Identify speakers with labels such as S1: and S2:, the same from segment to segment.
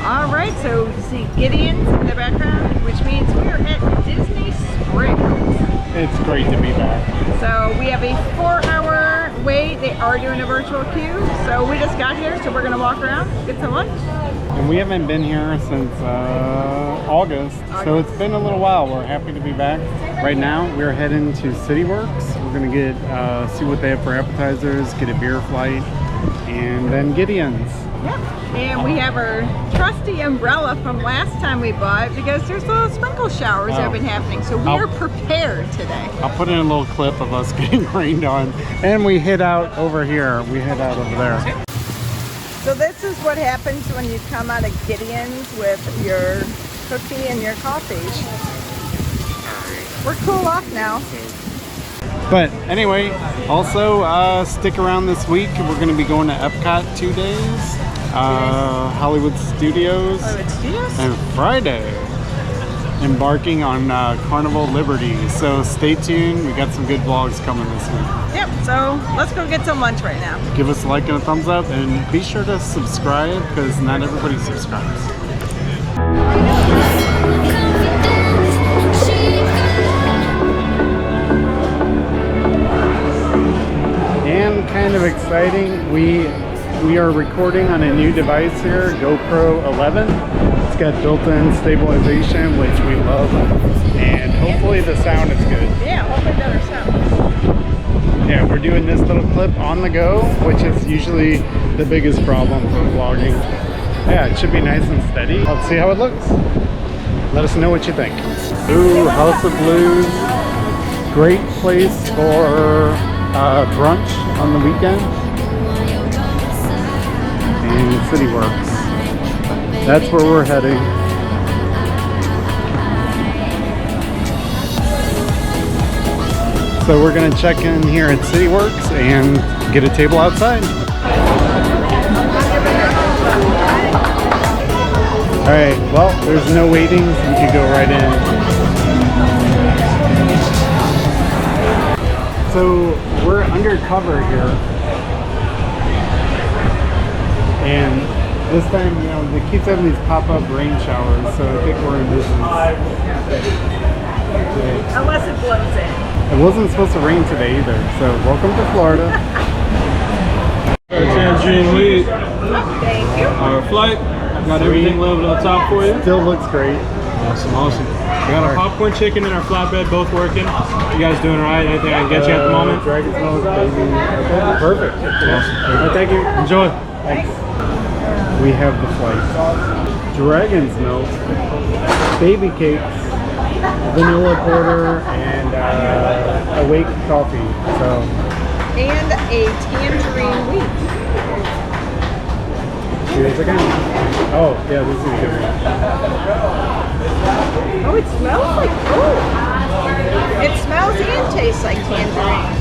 S1: All right, so you see Gideon's in the background, which means we are at Disney Springs.
S2: It's great to be back.
S1: So we have a 4-hour wait. They are doing a virtual queue. So we just got here, so we're gonna walk around, get some lunch.
S2: And we haven't been here since August, so it's been a little while. We're happy to be back. Right now, we're heading to CityWorks. We're gonna get see what they have for appetizers, get a beer flight, and then Gideon's.
S1: Yep. And we have our trusty umbrella from last time we bought because there's little sprinkle showers that have been happening. So we are prepared today.
S2: I'll put in a little clip of us getting rained on. And we head out over here. We head out over there.
S1: So this is what happens when you come out of Gideon's with your cookie and your coffee. We're cool off now.
S2: But anyway, also stick around this week. We're going to be going to Epcot 2 days. Hollywood Studios, and Friday embarking on Carnival Liberty. So stay tuned. We got some good vlogs coming this week.
S1: Yep, so let's go get some lunch right now.
S2: Give us a like and a thumbs up, and be sure to subscribe because not everybody subscribes. And kind of exciting, we are recording on a new device here, GoPro 11. It's got built-in stabilization, which we love, and hopefully the sound is good.
S1: Yeah, hopefully better sound.
S2: Yeah, we're doing this little clip on the go, which is usually the biggest problem for vlogging. Yeah, it should be nice and steady. Let's see how it looks. Let us know what you think. Ooh, House of Blues. Great place for brunch on the weekend. And CityWorks. That's where we're heading. So we're gonna check in here at CityWorks and get a table outside. All right, well, there's no waiting. You can go right in. So we're undercover here. And this time, you know, it keeps having these pop-up rain showers, so I think we're in business.
S1: Unless it blows in.
S2: It wasn't supposed to rain today either, so welcome to Florida.
S3: Tangerine weed.
S1: Thank you.
S3: Our flight. Got everything leveled on top for you.
S2: Still looks great.
S3: Awesome, awesome. We got our popcorn chicken and our flatbread both working. You guys doing all right? Anything I can get you at the moment?
S2: Dragon's Milk, baby. Okay, perfect.
S3: Awesome.
S2: All right, thank you.
S3: Enjoy.
S2: Thanks. We have the flight. Dragon's Milk, baby cakes, vanilla porter, and awake coffee. So.
S1: And a tangerine wheat.
S2: Here's again. Oh, yeah, this is good.
S1: Oh, it smells like fruit. It smells and tastes like tangerine.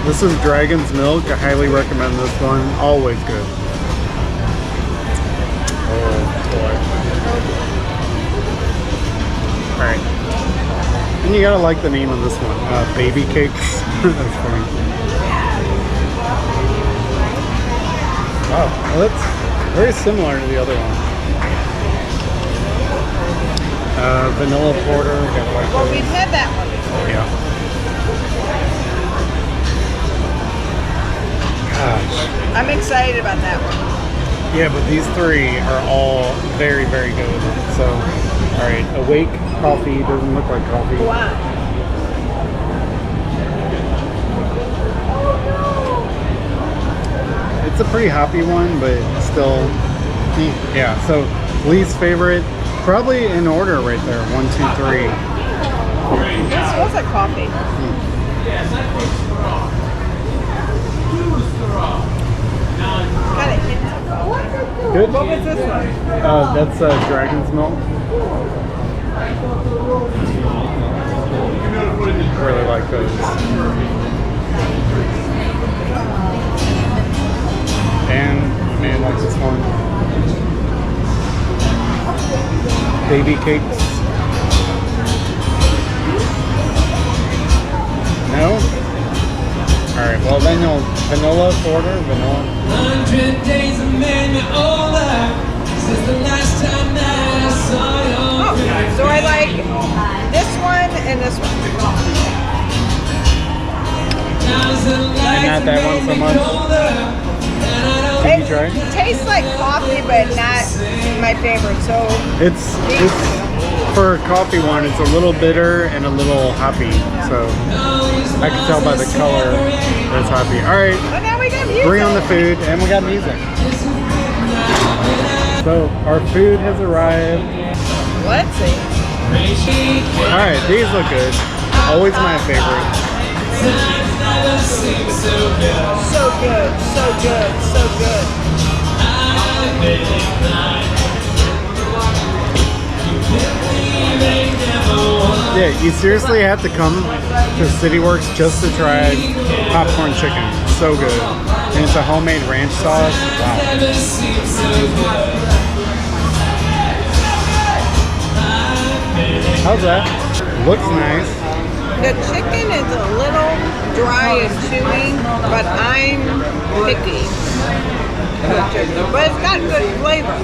S2: This is Dragon's Milk. I highly recommend this one. Always good. Oh, boy. Alright. And you gotta like the name of this one. Baby Cakes. That's funny. Wow, well, that's very similar to the other one. Vanilla porter. Gotta like
S1: Well,
S2: those.
S1: we've had that one before.
S2: Yeah. Gosh.
S1: I'm excited about that one.
S2: Yeah, but these three are all very, very good. So, all right, awake coffee doesn't look like coffee.
S1: Wow.
S2: It's a pretty hoppy one, but still, yeah. So, least favorite, probably in order right there. 1, 2, 3.
S1: It smells like coffee. Got it.
S2: Good.
S1: What was this one?
S2: That's Dragon's Milk. Really like those. And you may like this one. Baby cakes. No? Alright, well then you'll vanilla porter, vanilla.
S4: 100 days have made me older.
S1: this one.
S2: And not that one so much. Did you try?
S1: It tastes like coffee, but not my favorite. So
S2: It's for a coffee one. It's a little bitter and a little hoppy. So I can tell by the color that it's hoppy. All right,
S1: well, now we got music.
S2: bring on the food, and we got music. So our food has arrived.
S1: Let's see.
S2: All right, these look good. Always my favorite.
S1: So good, so good, so good.
S2: Yeah, you seriously have to come to City Works just to try popcorn chicken. It's so good. And it's a homemade ranch sauce. Wow. How's that? Looks nice.
S1: The chicken is a little dry and chewy, but I'm picky with chicken. But it's got good flavor.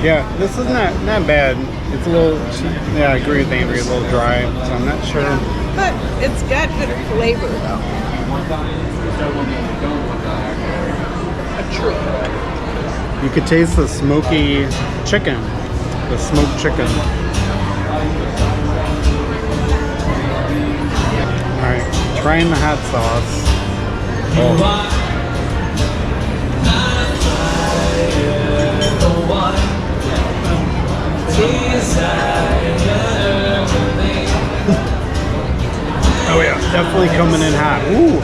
S2: Yeah, this is not bad. It's a little, yeah, I agree with Andrea, a little dry, so I'm not sure.
S1: But it's got good flavor though. A treat.
S2: You could taste the smoky chicken, the smoked chicken. All right, trying the hot sauce. Oh. Oh yeah, definitely coming in hot. Ooh.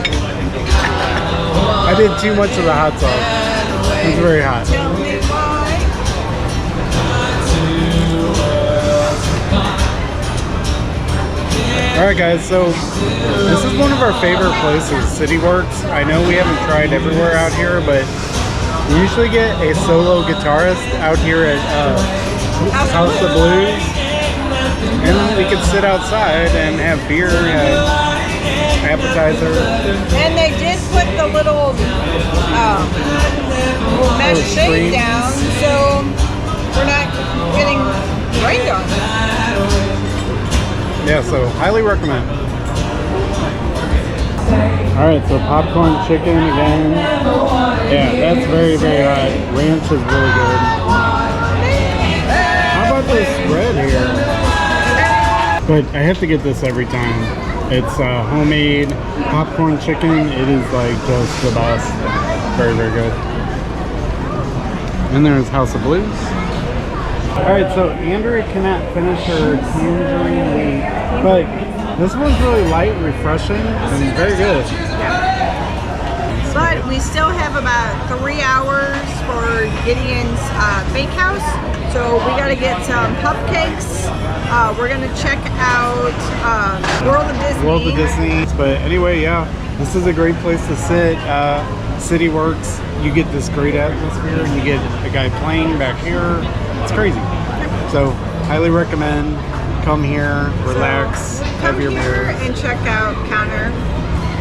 S2: I did too much of the hot sauce. It's very hot.
S1: Tell me why.
S2: Alright guys, so this is one of our favorite places, City Works. I know we haven't tried everywhere out here, but we usually get a solo guitarist out here at House of Blues. And we could sit outside and have beer, appetizer.
S1: And they did put the little mesh shade down, so we're not getting rained on.
S2: Yeah, so highly recommend. Alright, so popcorn chicken again. Yeah, that's very, very hot. Ranch is really good. How about this spread here? But I have to get this every time. It's homemade popcorn chicken. It is like just the best. Very, very good. And there's House of Blues. Alright, so Andrea cannot finish her tangerine wheat, but this one's really light, refreshing, and very good.
S1: But we still have about 3 hours for Gideon's bakehouse, so we got to get some Pup-Cakes. We're going to check out World of Disney.
S2: World of Disney. But anyway, yeah, this is a great place to sit. City Works, you get this great atmosphere, and you get a guy playing back here. It's crazy. So, highly recommend. Come here, relax, have your beer.
S1: And check out Counter.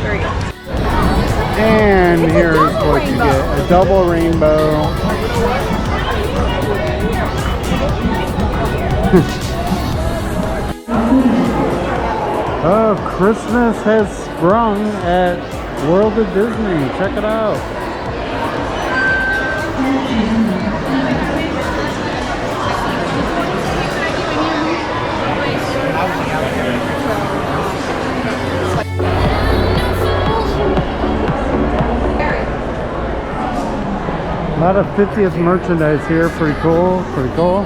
S1: Very good.
S2: And here's what you get. A double rainbow. Oh, Christmas has sprung at World of Disney. Check it out. A lot of 50th merchandise here. Pretty cool. Pretty cool.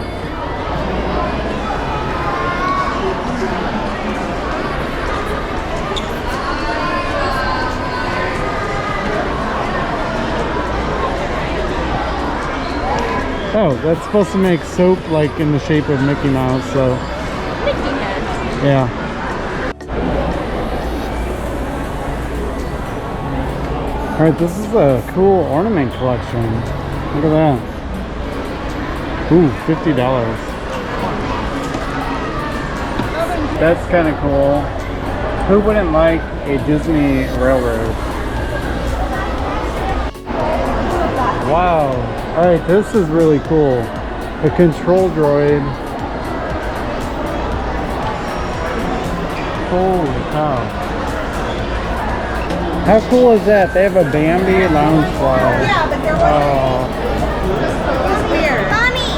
S2: Oh, that's supposed to make soap like in the shape of Mickey Mouse, so.
S1: Mickey head.
S2: Yeah. Alright, this is a cool ornament collection. Look at that. Ooh, $50. That's kind of cool. Who wouldn't like a Disney railroad? Wow. Alright, this is really cool. A control droid. Holy cow. How cool is that? They have a Bambi lounge bar.
S1: Yeah, but they're weird. Mommy!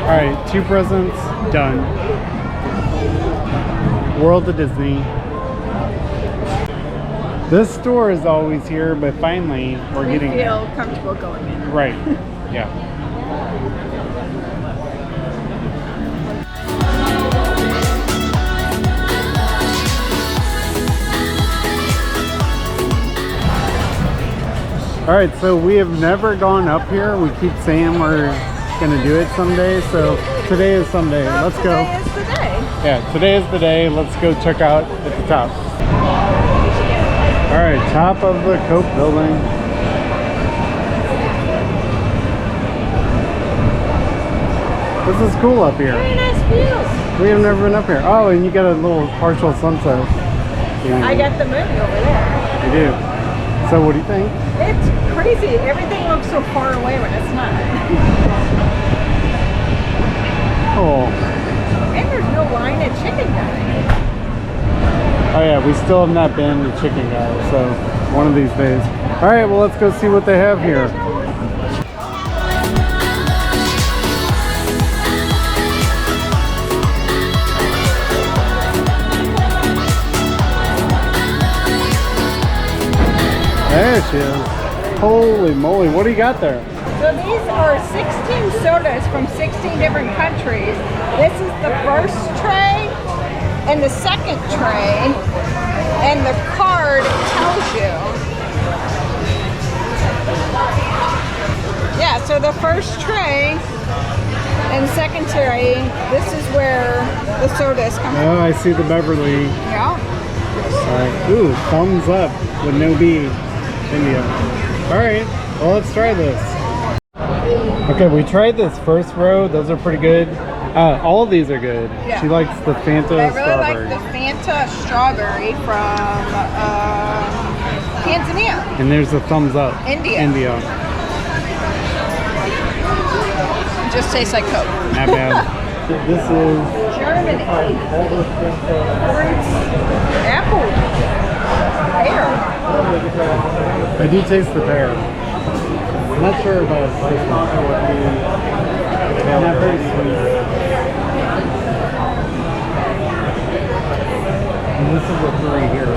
S2: Alright, 2 presents done. World of Disney. This store is always here, but finally we're getting
S1: feel comfortable going in.
S2: right. Yeah. All right, so we have never gone up here. We keep saying we're gonna do it someday. So today is someday. Let's go.
S1: Today is the day.
S2: Yeah, today is the day. Let's go check out at the top. All right, top of the Coke building. This is cool up here.
S1: Very nice views.
S2: We have never been up here. Oh, and you got a little partial sunset. Yeah.
S1: I got the moon over there.
S2: You do. So what do you think?
S1: It's crazy. Everything looks so far away when it's not.
S2: Oh.
S1: And there's no line at Chicken Guy.
S2: Oh yeah, we still have not been to Chicken Guy, so one of these days. All right, well let's go see what they have here. There she is. Holy moly, what do you got there?
S1: So these are 16 sodas from 16 different countries. This is the first tray and the second tray, and the card tells you. Yeah, so the first tray and second tray, this is where the sodas come from.
S2: Oh, I see the Beverly.
S1: Yeah.
S2: All right. Ooh, thumbs up with no B. India. All right, well let's try this. Okay, we tried this first row. Those are pretty good. All of these are good.
S1: Yeah.
S2: She likes the Fanta
S1: I really
S2: strawberry.
S1: like the Fanta strawberry from Tanzania.
S2: And there's a thumbs up.
S1: India.
S2: India.
S1: It just tastes like Coke.
S2: Not bad. This is
S1: Germany. Fruits. Apple. Pear.
S2: I do taste the pear. I'm not sure about this one. Not very sweet. And this is a 3 here.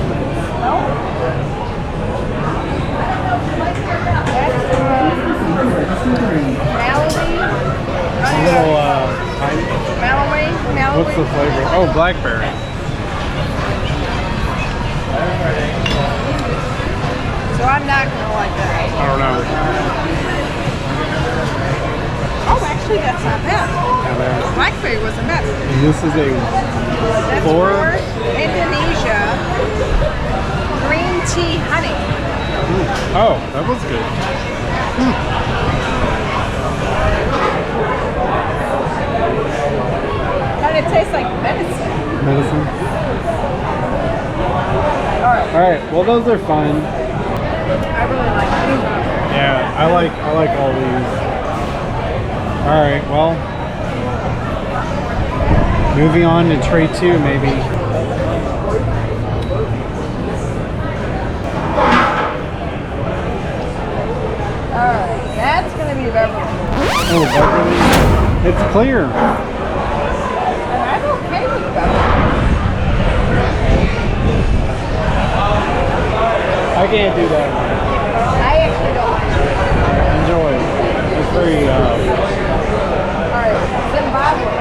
S1: Malawi.
S2: What's the flavor? Oh, blackberry.
S1: So I'm not gonna like that.
S2: I don't know.
S1: Oh, actually, that's not bad.
S2: Not bad.
S1: Blackberry wasn't bad.
S2: And this is a
S1: That's
S2: four.
S1: for Indonesia. Green tea honey.
S2: Oh, that was good.
S1: Kind of tastes like medicine.
S2: Medicine.
S1: Alright.
S2: All right. Well, those are fun.
S1: I really like these.
S2: Yeah, I like all these. All right. Well, moving on to tray 2, maybe.
S1: Alright, that's gonna be Beverly.
S2: Oh, Beverly. It's clear.
S1: And I'm okay with Beverly.
S2: I can't do that.
S1: I actually don't like it.
S2: Enjoy. It's very.
S1: Alright, Zimbabwe.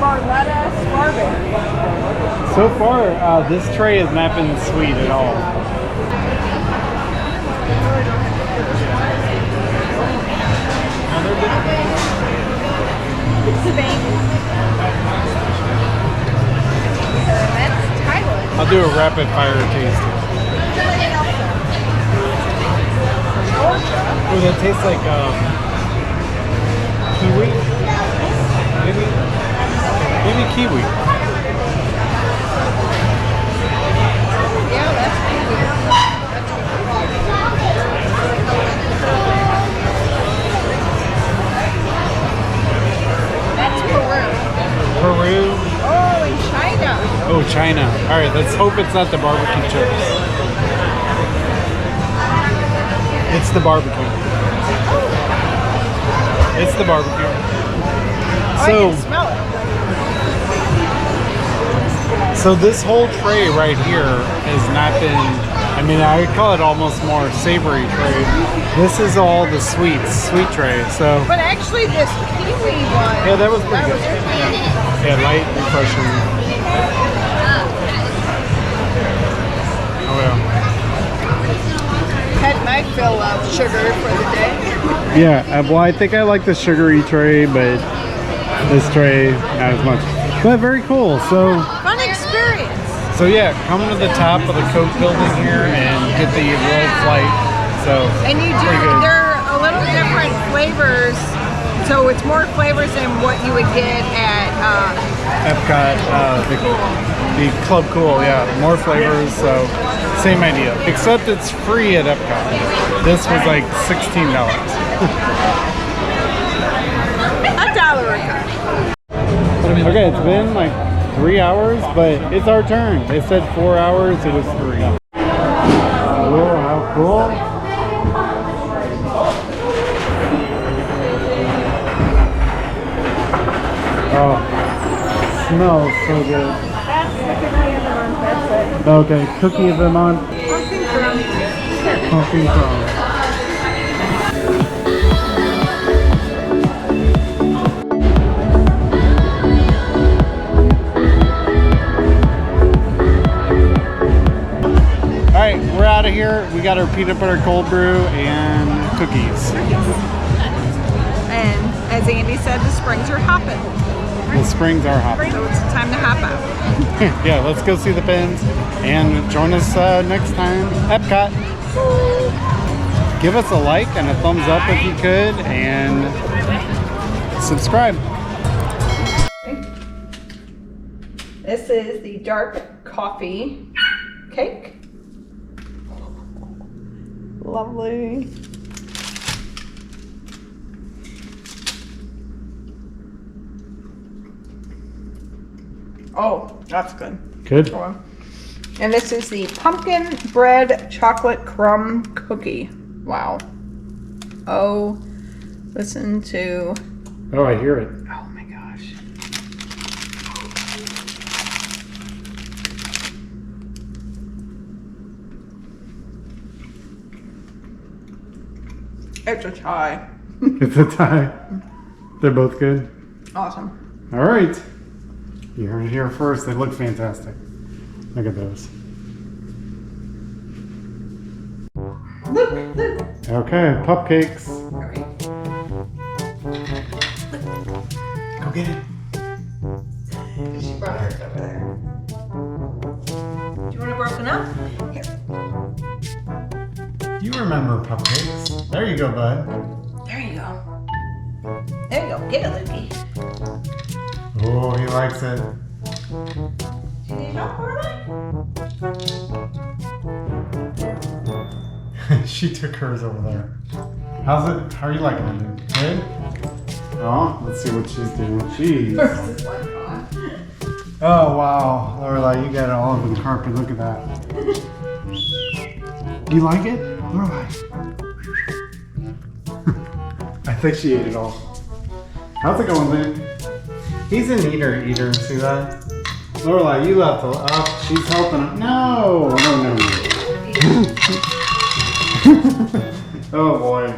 S1: Sparletta, strawberry.
S2: So far, this tray has not been sweet at all.
S1: Spain. That's Thailand.
S2: I'll do a rapid fire taste. Oh, that tastes like kiwi. Maybe kiwi.
S1: Yeah, that's
S2: Oh, China. All right, let's hope it's not the barbecue chips. It's the barbecue. It's the barbecue.
S1: I
S2: So,
S1: can smell it.
S2: so this whole tray right here has not been, I mean, I would call it almost more savory tray. This is all the sweet tray. So,
S1: But actually, this kiwi one.
S2: yeah, that was pretty good. Yeah, light, refreshing. Oh, yeah.
S1: Had my fill of sugar for the day.
S2: Yeah, well, I think I like the sugary tray, but this tray, not as much. But very cool. So
S1: Experience.
S2: So yeah, come to the top of the Coke building here and get the world flight. So
S1: And you do,
S2: pretty good.
S1: they're a little different flavors. So it's more flavors than what you would get at
S2: Epcot, the Club Cool, yeah, more flavors. So same idea, except it's free at Epcot. This was like $16.
S1: $1 a cup.
S2: Okay, it's been like 3 hours, but it's our turn. They said 4 hours, it was 3. Oh, how cool. Oh, smells so good.
S1: That's the cookie of the month, that's it.
S2: Okay, cookie of the month.
S1: Pumpkin crumb.
S2: Pumpkin crumb. Alright, we're out of here. We got our peanut butter cold brew and cookies.
S1: And as Andy said, the springs are hopping.
S2: The springs are hot.
S1: So it's time to hop out.
S2: Yeah, let's go see the pins and join us next time. Epcot. Give us a like and a thumbs up if you could, and subscribe.
S1: This is the dark coffee cake. Lovely. Oh, that's good.
S2: Good.
S1: And this is the pumpkin bread chocolate crumb cookie. Wow. Oh, listen to.
S2: Oh, I hear it.
S1: Oh my gosh. It's a tie.
S2: It's a tie. They're both good.
S1: Awesome.
S2: All right. You heard it here first. They look fantastic. Look at those.
S1: Look.
S2: Okay, Pup-Cakes.
S1: Okay.
S2: Go get it.
S1: She brought hers over there. Do you want it broken up? Here.
S2: You remember Pup-Cakes. There you go, bud.
S1: There you go. There you go. Get it, Lukey.
S2: Oh, he likes it.
S1: Do you need help, Lorelai?
S2: She took hers over there. How's it? How are you liking it, dude? Good? Oh, let's see what she's doing. Jeez.
S1: First is one gone.
S2: Oh, wow. Lorelai, you got it all over the carpet. Look at that. You like it? Lorelai. I think she ate it all. How's it going, Luke? He's an eater. See that? Lorelai, you left. Oh, she's helping him. No. Oh, boy.